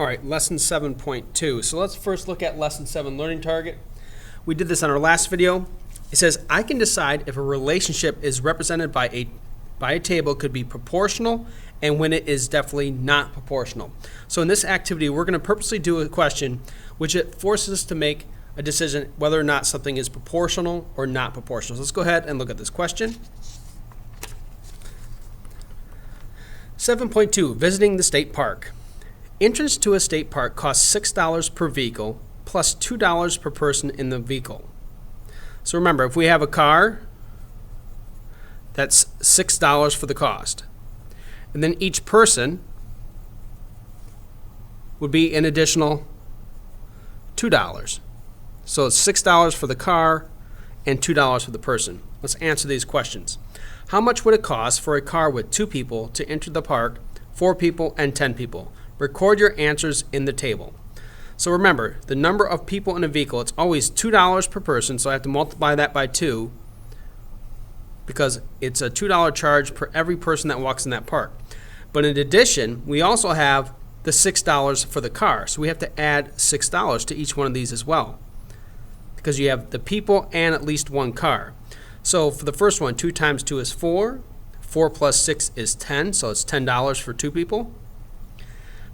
All right, lesson 7.2. So let's first look at lesson 7 learning target. We did this on our last video. It says, I can decide if a relationship is represented by a table could be proportional and when it is definitely not proportional. So in this activity, we're going to purposely do a question which it forces us to make a decision whether or not something is proportional or not proportional. So let's go ahead and look at this question. 7.2, visiting the state park. Entrance to a state park costs $6 per vehicle plus $2 per person in the vehicle. So remember, if we have a car, that's $6 for the cost. And then each person would be an additional $2. So it's $6 for the car and $2 for the person. Let's answer these questions. How much would it cost for a car with 2 people to enter the park, 4 people, and 10 people? Record your answers in the table. So remember, the number of people in a vehicle, it's always $2 per person, so I have to multiply that by 2 because it's a $2 charge per every person that walks in that park. But in addition, we also have the $6 for the car, so we have to add $6 to each one of these as well because you have the people and at least one car. So for the first one, 2 times 2 is 4. 4 plus 6 is 10, so it's $10 for 2 people.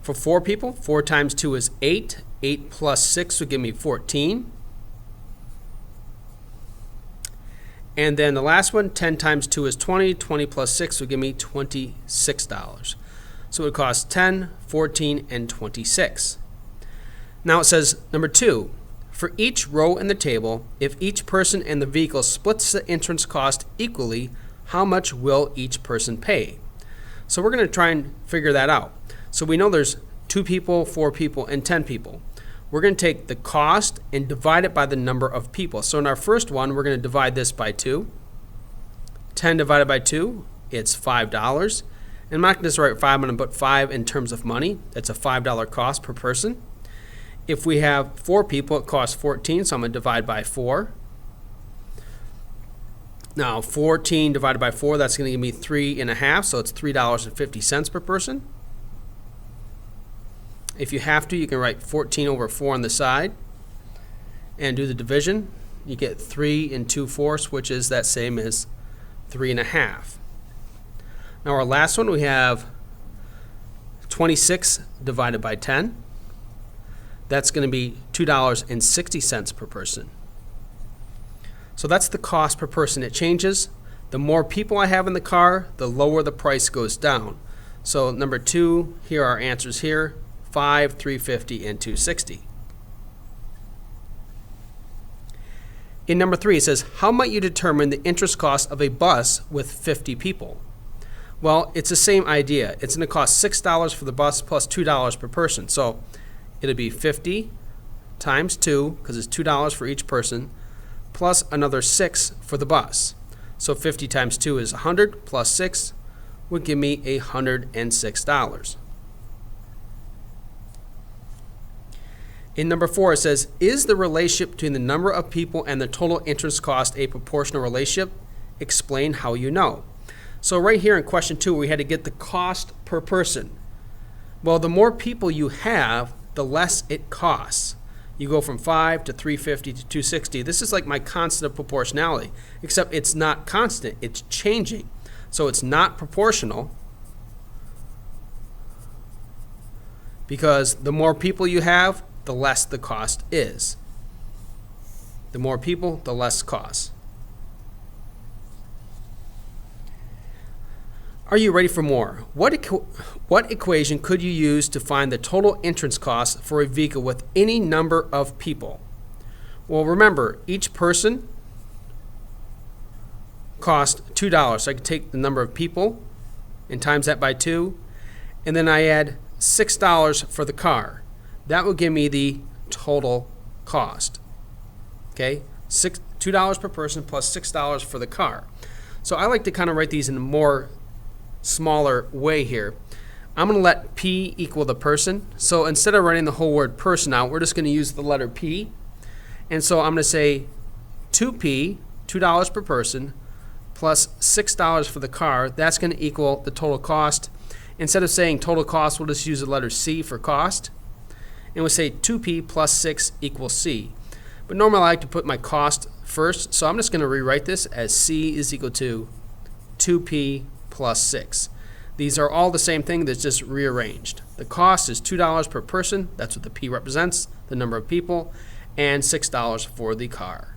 For 4 people, 4 times 2 is 8. 8 plus 6 would give me 14. And then the last one, 10 times 2 is 20. 20 plus 6 would give me $26. So it would cost 10, 14, and 26. Now it says, number 2, for each row in the table, if each person in the vehicle splits the entrance cost equally, how much will each person pay? So we're going to try and figure that out. So we know there's 2 people, 4 people, and 10 people. We're going to take the cost and divide it by the number of people. So in our first one, we're going to divide this by 2. 10 divided by 2, it's $5. And I'm not going to just write 5, I'm going to put 5 in terms of money. That's a $5 cost per person. If we have 4 people, it costs 14, so I'm going to divide by 4. Now 14 divided by 4, that's going to give me 3.5, so it's $3.50 per person. If you have to, you can write 14 over 4 on the side and do the division. You get 3 2/4, which is that same as 3.5. Now our last one, we have 26 divided by 10. That's going to be $2.60 per person. So that's the cost per person. It changes. The more people I have in the car, the lower the price goes down. So number 2, here are our answers here. 5, $3.50, and $2.60. In number 3, it says, how might you determine the interest cost of a bus with 50 people? Well, it's the same idea. It's going to cost $6 for the bus plus $2 per person. So it'll be 50 times 2, because it's $2 for each person, plus another 6 for the bus. So 50 times 2 is 100, plus 6 would give me $106. In number 4, it says, is the relationship between the number of people and the total entrance cost a proportional relationship? Explain how you know. So right here in question 2, we had to get the cost per person. Well, the more people you have, the less it costs. You go from 5 to 350 to 260. This is like my constant of proportionality, except it's not constant, it's changing. So it's not proportional because the more people you have, the less the cost is. The more people, the less cost. Are you ready for more? What equation could you use to find the total entrance cost for a vehicle with any number of people? Well, remember, each person costs $2. So I can take the number of people and times that by 2, and then I add $6 for the car. That will give me the total cost. Okay, $2 per person plus $6 for the car. So I like to kind of write these in a more smaller way here. I'm going to let P equal the person. So instead of writing the whole word person out, we're just going to use the letter P. And so I'm going to say 2P, $2 per person, plus $6 for the car. That's going to equal the total cost. Instead of saying total cost, we'll just use the letter C for cost. and we say 2p plus 6 equals c. But normally I like to put my cost first, so I'm just going to rewrite this as c is equal to 2p plus 6. These are all the same thing, that's just rearranged. The cost is $2 per person, that's what the p represents, the number of people, and $6 for the car.